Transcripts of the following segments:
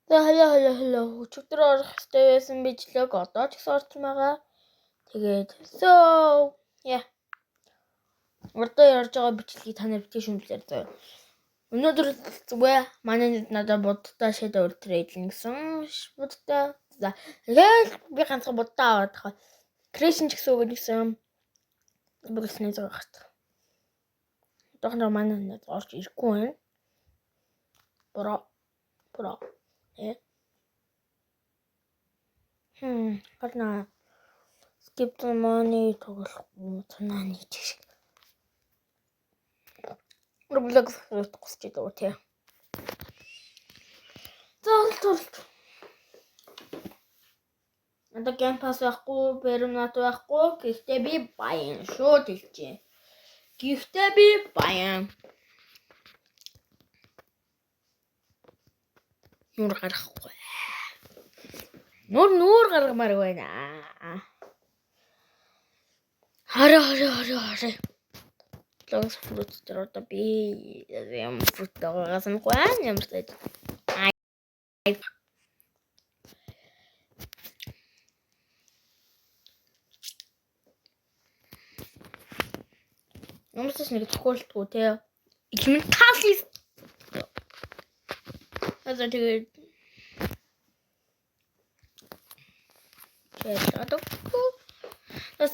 За хаяа өчигдөр орох хэрэгтэй байсан бичлэг одоо ч гэсэн орсон байгаа. Тэгээд одоо ярьж байгаа бичлэгийг та нар битгий шүмжлээр заяа. Өнөөдөр зүгээр манай надад будтай шэдэ трейдлэн гэсэн будтай. За тэгээд би ганцхан будтай аваад тахаа. Крэшн ч гэсэн үг гэсэн бүгдснээ зогсоод. Дохноо манай надад орж ирэхгүй байна. Бро. Гарна. Skip the money тоглохгүй танаа нэг шиг. Roblox гусч идэх тий. Золт. Надад геймпас байхгүй, Бернат байхгүй. Гэхдээ би баян шүү дэлжээ. Гэхдээ би баян. Нуур гарахгүй. Нуур гаргамаар байна. Харе. Логс фрут дээр одоо би юм фрут байгаагаас нь гоон ямар сайд. Ямарч нэг тохиолдгүй те. Элементалист. Тэгээд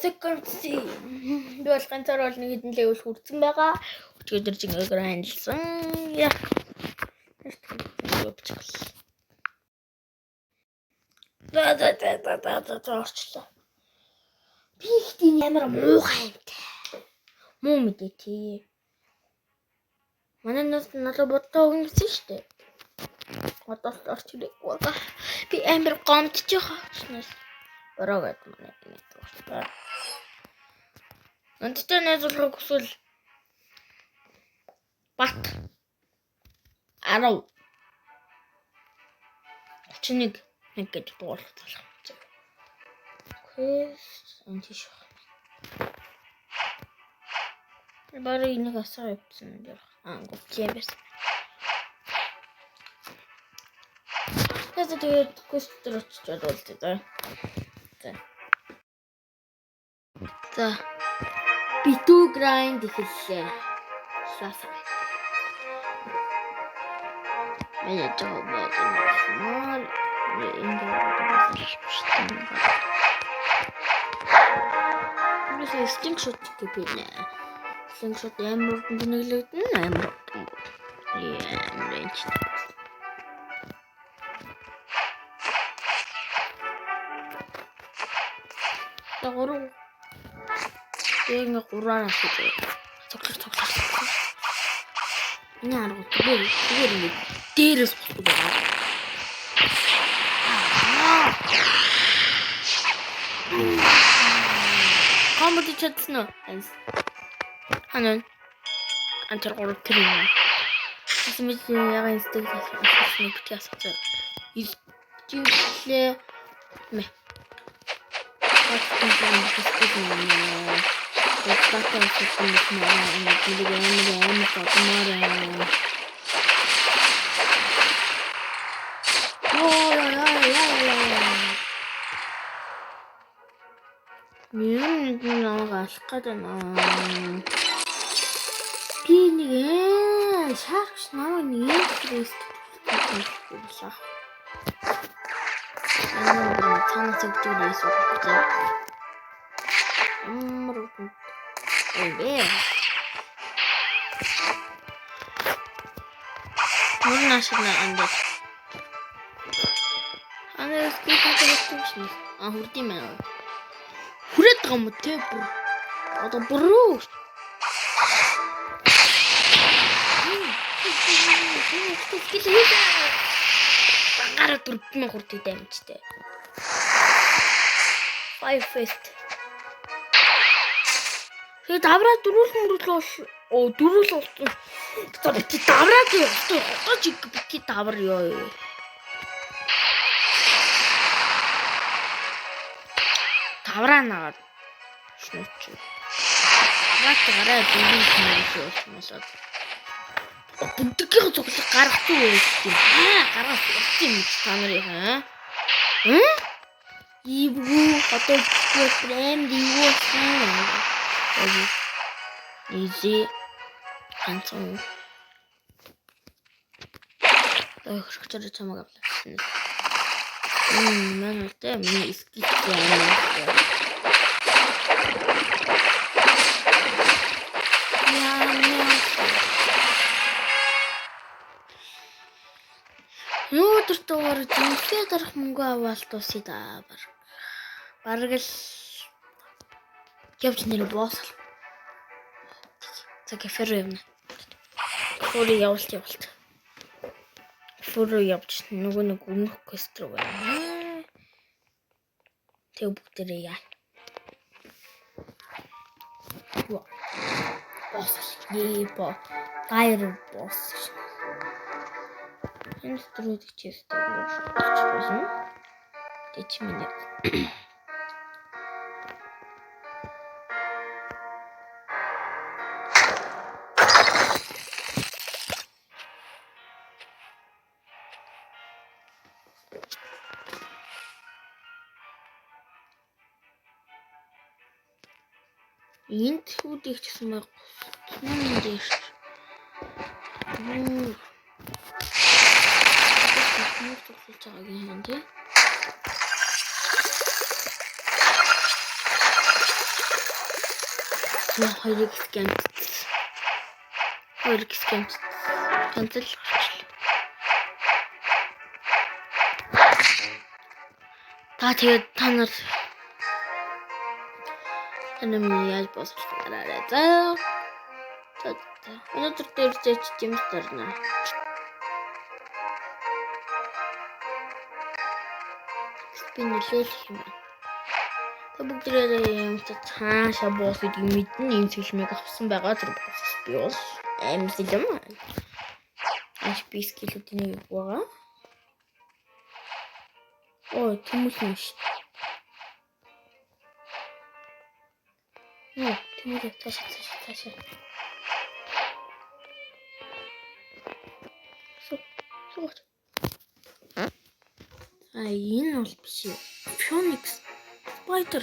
Секвенси би бол ганцаар бол нэг хэдэн левел хүрсэн байгаа. Өчигдөр жингээр хандсан. Орчлоо. Би их тийм ямар муухай юм те. Муу мэдээ тий. Манай надад бодтоо өгнө гэсэн шүү дээ. Одоо орч ирээгүй байгаа. Би амар гомдож байгаа. Бороод манай нэг тууштай. Анттай найзлахыг хүсвэл бат 10 31 нэг гэж дуулах. Антиш. Барыг нэг асаа явуулсан дээр. Гүчээбэс. Тэгээд көстөр очиж болтой. За. Битүү грайнд ихэллээ. Саса. Меня жоо мал. Нэг скриншот гэпинэ. Скриншот ямар нэглэгдэн амар. Рэнч. Тэгвэл энэ гурван ашиг. Цоглох. Яа нэг зүгээр дээрээс болох байна. Комбо чатсноо. Ханаа. Антер гурав тэрнэ. Тэсмэс яга инстэг асуусан битгий асуусан. Ижилээ мэ. Хүрээд байгаа юм те бүр. Одоо бүрөө. Багаараа 4000 хүртээ дамжтай. 5 fest. Тэгээд давраа дөрүүл болсон. Тэгээд давраа одоо чиг бити давар ёо. Давраа нагаад шнууч. Давраа дөрүүл болсон. Бүгдгийн цуглах гаргахгүй байх юм. Гаргах тийм та нарын Ивгүй одоо брэнд ивсэн. Изи ганцхан. Хөргөчөөр чамаг авлаа. Манай үстэй миний скит яана. Өдөртөөр зинхээ дарах мөнгө аваад тусъя да. Бараг л явж нэр босс. За кафе руу явна. Фурий явалт. Фурий явж нөгөө нэг өмнөх квест руу байна. Тэг бүгдээрээ яа. Босс. Гайр босс. Энэ стрүүд чистэй болсон. Тэч минь. Энд хүүдийг ч гэсэн баг. Нэмэн дэш. Тулж байгааг юм тий. Хоёрыг скэмт. Cancel. Та тэгээд та нар миний яаж босчихлаа. За. Өнөөдөр дээр зэч жимс дөрнө. Би нэлээх юм байна. Та бүгдээрээ юм цаашаа боосыг мэднэ энэ филмийг авсан байгаа тэр боос би бол амжилт юм. HP скиллүүдийн нэг байгаа. Ой, тэмүүлэн шүү. Тэмүүлээ цаашаа. Сууч. Энэ бол биш. Phoenix Spider.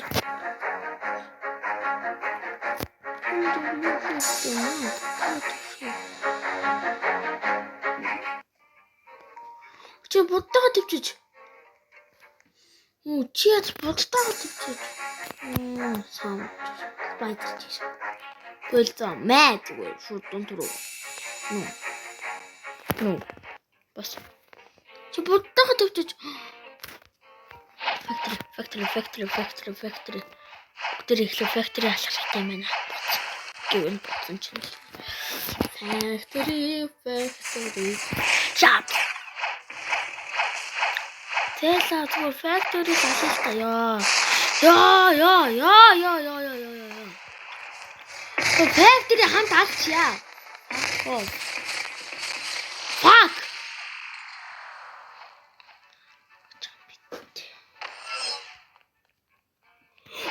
Чи будтайгаа төвчөж. Чи яд будтайгаа төвчөж. Сам. Spider чи. Төлцөө мэ зүгээр шууд дунтруу. Бас. Чи будтайгаа төвчөж. Factory. Бүгдээр ихлэ factory алах хэрэгтэй юм байна. Гэвэн бодсон чинь. Factory. Shop. Тэла зүгээр factory алах та ёо. Factory хамт алчаа.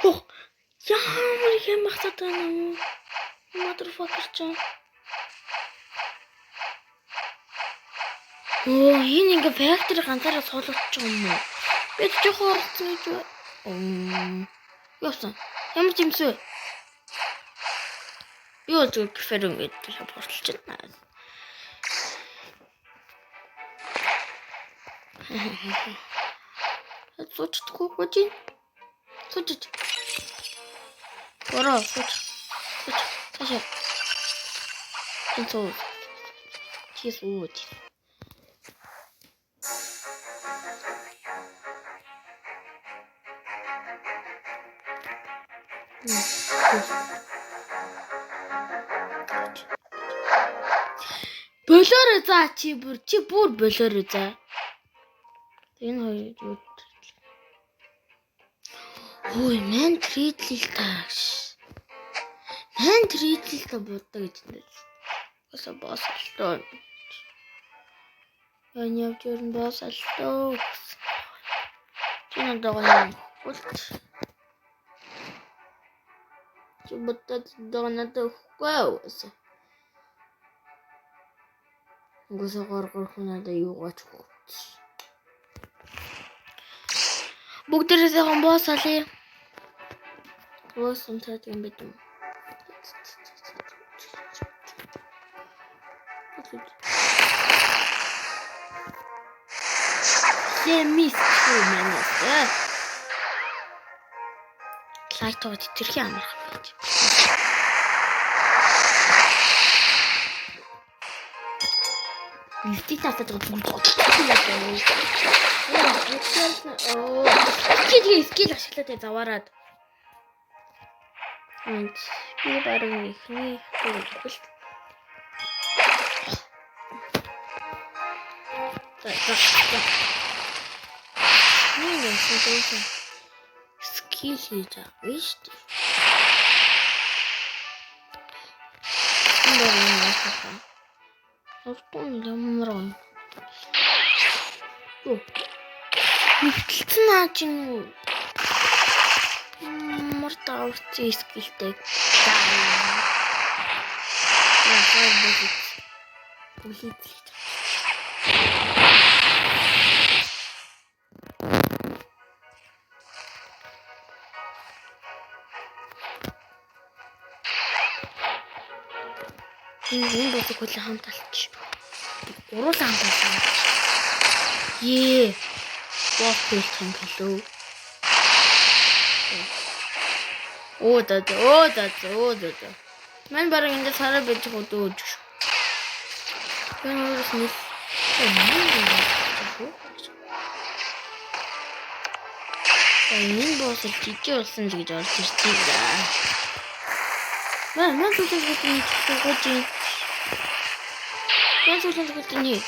Fuck. Ямар юм хатаа нөө. Motherfucker чам. Энэ ингээ factory ганцаараа суулгаж байгаа юм уу? Би жоохон орсон гэж байна. Яасан? Ямар ч юмсгүй. Би бол зүгээр кафе руу ингээд борлож байна. Суучихгүй гоо. Суучих. Ороо сууч. Цаашаа. Энцоо. Чисууч. Болоороо за чи бүр болоороо за. Энэ хоёр ой, мен тредлил таагш. Мен тредлил та боддог гэж байна. Өсө босолтоо. Ян явж өрн босолтоо. Чиний даган үлч. Чи бодод дагнад өгөхгүй өсө. Госоо горгор хунада юу гач. Бүгдээрээ сайхан боосаалаа. Боосон таад юм бид юм. Мис юмнаа. Лайтоо тэтэрхий амархан байж. Нэлтий татаад байгаа. Тэгээ скил ашиглаад заваарад. Би баруун ихний хөл. Скил хийж байгаа биш үү? Ортон ямарсан. Нэгтлэн наач нь мартаа урцсан скилтэй. Бүлэглэж. Энэ бодог хөл хамталч. Уруулан хамталч. Бокс юм хэлөө. Оо. Мань баран энэ сараа бич хөдөөж. Яагаад нэг энэ босс жижиг болсон гэж орж ирсэн даа. Мань түлхэж гоо. Яа зүлэн гэдэг нь.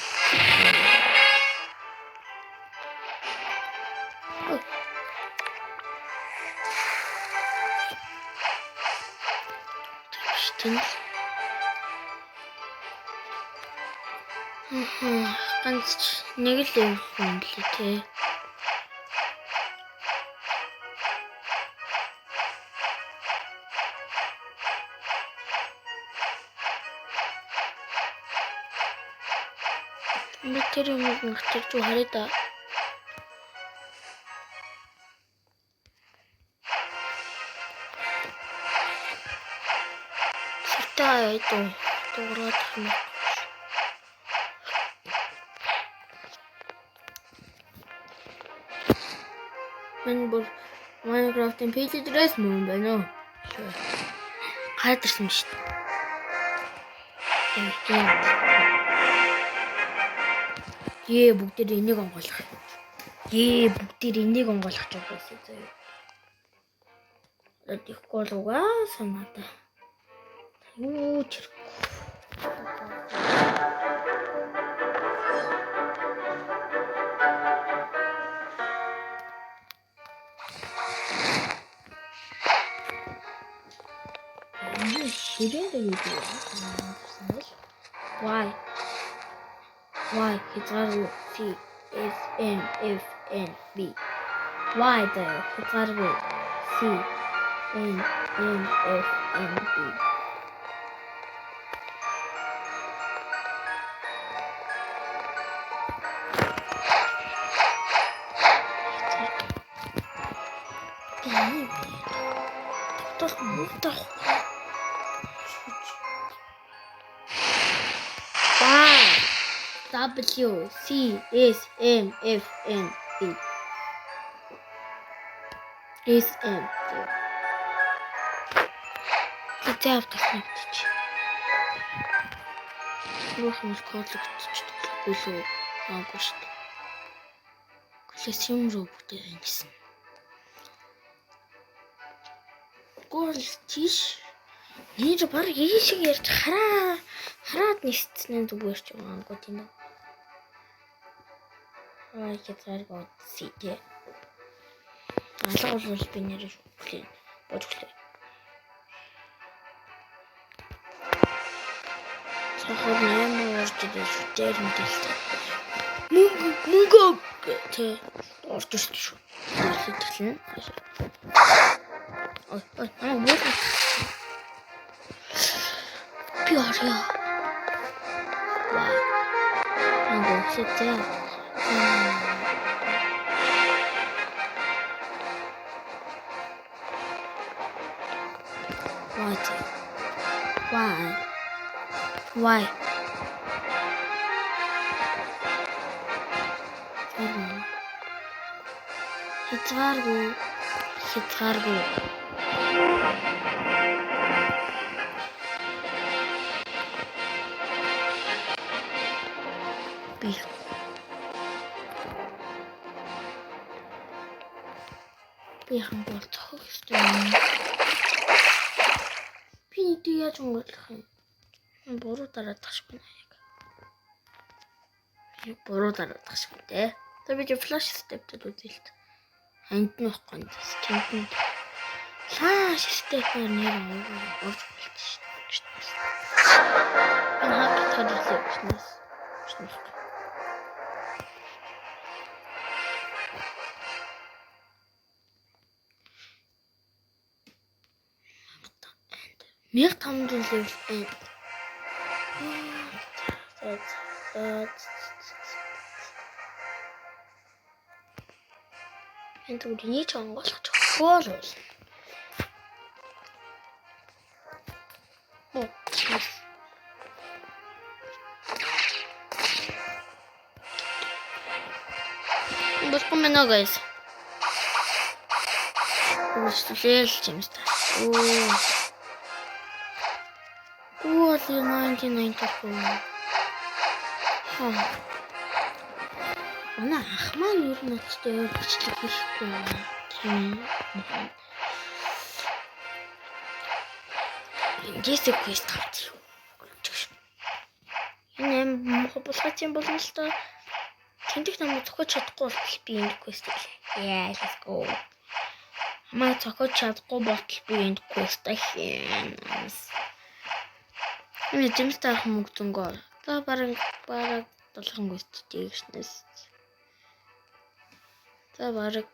Ганц нэг л юм лээ те. Тэр юм нөхцөлж хараа да. Сэтаа ito дуурайх юм. Minecraft-ийн пэйжээс мөн байна уу? Хайдэрсэн шүү дээ. Бүгдээр энийг онгойлгох. Бүгдээр энийг онгойлгох гэж байсан заяа. Тэгэхгүй л угаа санаата. Юу ч Why хязгааргүй C S M F N B. Why the хязгааргүй C N M F N B. W C S M F N B. S M. Тэтэй автоматч. Рухмус кодлогдчихдаг үлээ аагүй шүү дээ. Классим руу бүтээ гэсэн. Гол тийш. Нэр баг ийшиг ярьж хараад нисцэн зүгээр ч юм аагүй тийм үү. Хязгааргүй сэтэ. Алга бол би нэр хүлээ. Бодглоо. Сахар нэмэр орж ирж дээр мэдээлээ. Мөнгө тэ орж ирсэн шүү. Хэлтгэлэн. Мөнгө. Би орё. Мөнгө сэтэ. Why? Хязгааргүй. Би хангуул цохох ёстой юм. Би нэг яаж өнгөрлөх юм? Буруу дараадах шиг байна яг. Яг буруу дараадах шиг дээ. Тэ би флаш стептэд үзээ л. Энд нь байхгүй юм. Флаш степээр нэр орж болчихсон. Хаг тадлаа гинэс. Мэр 500 левел байна. Энд үний ч онгойлгож өгөхгүй л. Босгүй мэнэ guys. Үстэл чимста. Оо 1992. Манай ах маань ер нь өчтөө бичлэг хийхгүй юм. Гисэг квест авчих. Энэ мохоблгач юм болно л доо. Тэнтэх намайг зохиож чадахгүй бол би энэ квест хийлээ. Let's go. Хамаа зохиож чадахгүй болтол би энэ квест хийх. Энэ жимстэй хүмүүс зөнгөө. За бараг 7 квест хийгснээс. За бараг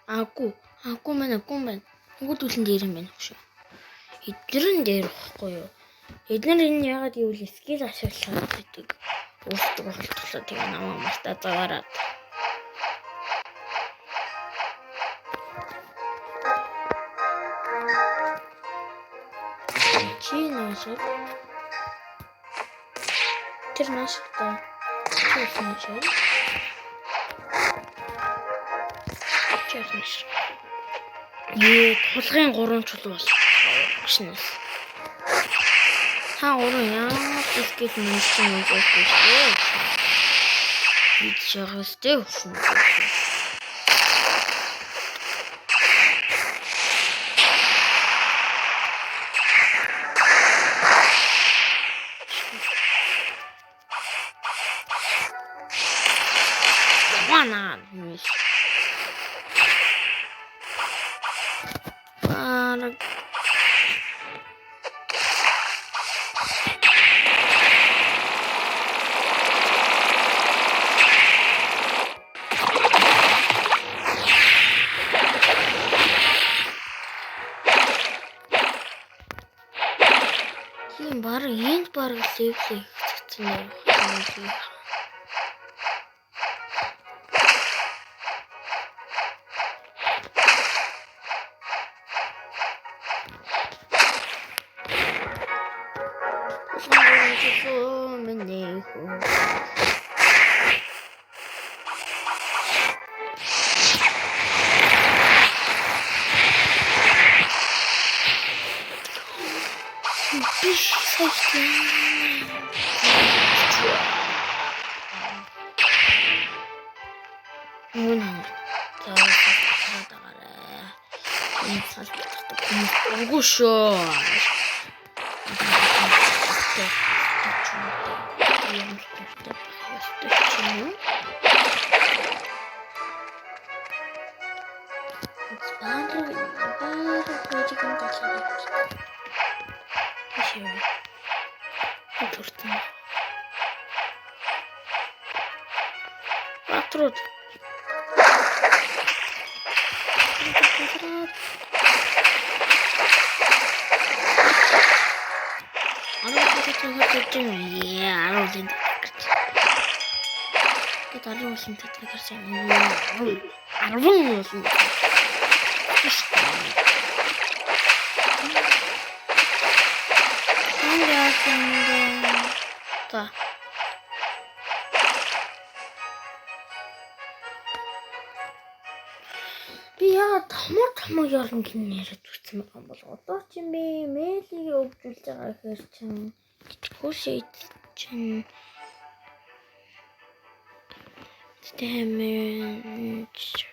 агуу мэн агуу байна. Хөнгөлүүлэн дээр юм байна шүү. Эдгэрэн дээр واخгүй юу? Эдгээр энэ яагаад гэвэл скил ашиглах гэдэг өөртөө болтолоо тэгээ намаа мартаа заваараад. Чинээс тэр маштай чийсэн. Чийсэн. Тулгын 3 чул бол гүшнэс. Та өөрөө ямар скил мэнчэн өгөхгүй шүү. Бид шахастэй өснө. Ванаа. Бараг левлээ хэвчсэн юм. Гушо. Патрут. та. Би яагаад томоо яран гин яриад үтсэн байгаа юм бол одоо ч юм бэ мэйлийг өвжүүлж байгаа гэхээр чинь хөөшөөд чинь Damage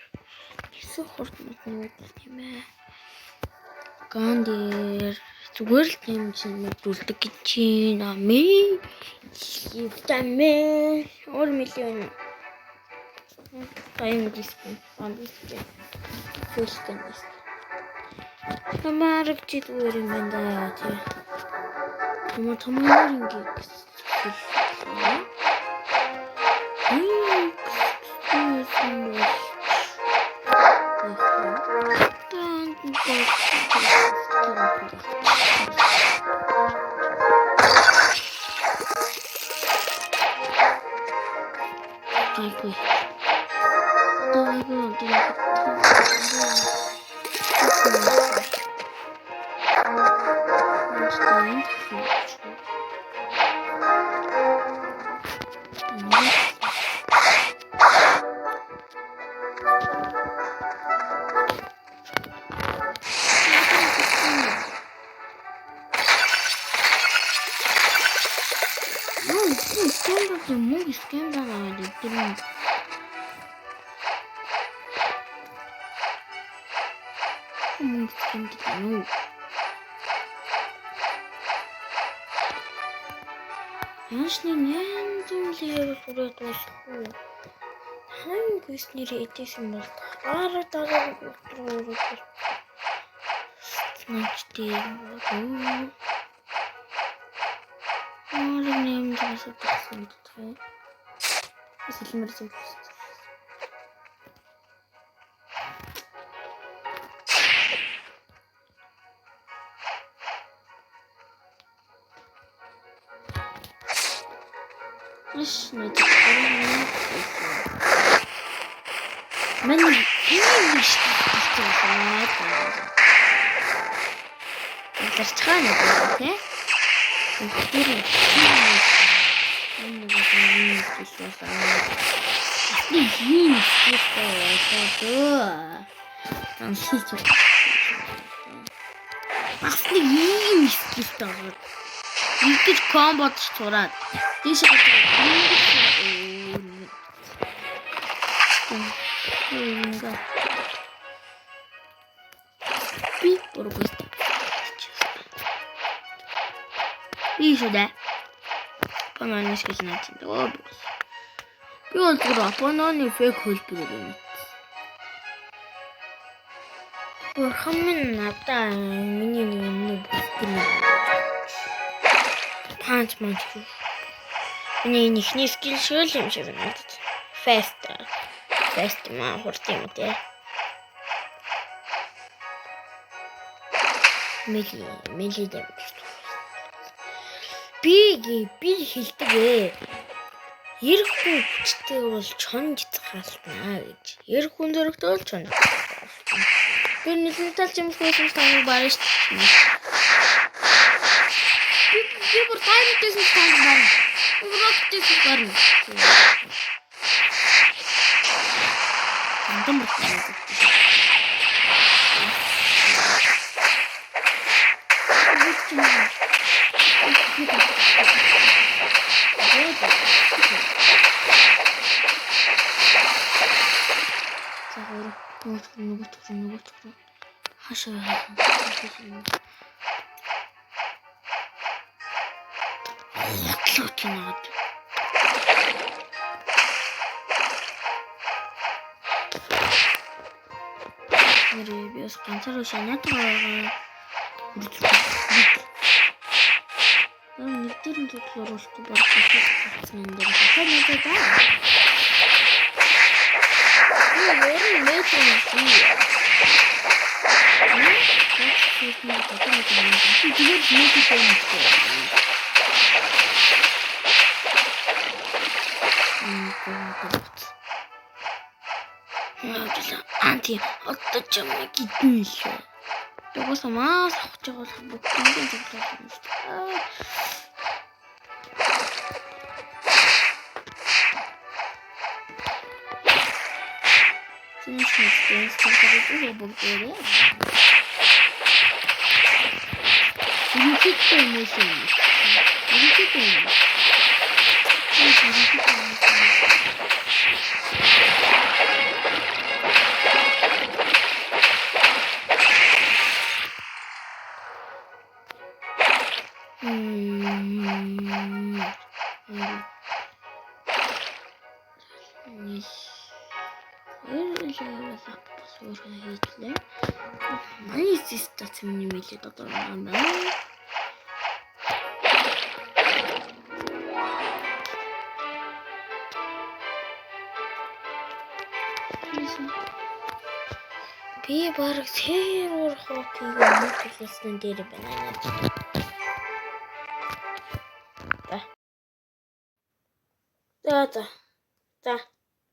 хэсэг хурдмууд нэг юм ээ. Гандэр зүгээр л юм чинь мэдүүлдэг гэж чинь амээ. Ивтамээ ор миллион. Тайм диспен андистэй. Фэлкэнэс. Тамараг чи зүгээр юм байна тий. Томоор ингэ. Яшны нэн зүйлээр хүрээд болохгүй. Хан гүйснэрээ эдээсэн бол дараа өдрөөр начтэй юм. Нэм жишээ тавьсан гэдэг. Сэлмэр зүйл. Нет. Мен энэ шүү дээ. Зарчгаа нэг тий. Тэр энэ ингэж комбот зураад тийш би бүргүйс ийшдэ пананис гэж наадаг оо би бол зүгээр пананы фейк хөлбөр юм. Бурхан минь надаа миний нэг панч манч. Миний ихний скил шиг юм шиг байна. Фест маа хурд юм тий. Мели дэм. Би хэлдэг ээ. Эрх хүн хүчтэй бол чонд халтнаа гэж. Эрх хүн зөрөгтэй бол чонд. Би нийлмэтал юм хийсэн тань барьж шүү. Би бүр таймтэйсэн тань барь. Урагтэйсэн барь. Антон бүртээ. Нөгөө хашаа хотлоод биос ганцаар шанаад байгаа. Нэг дөрөв төрлөөр болохгүй болсон юм дээр хатаа нэг даа. Ярин метр юм. Анти отож юм гидэн шүү. Тэгээс маас авч байгаа бол бүгд ингэ зөвлөж байна шүү. Смешно, что бүгдээрээ. Ерөнхийдөө юм шүү. Ерөнхийдөө юм. Манай систем нэмэлээд одоо юм байна. Би бараг тэр хокийг мөчлөсөн дээр байна. За.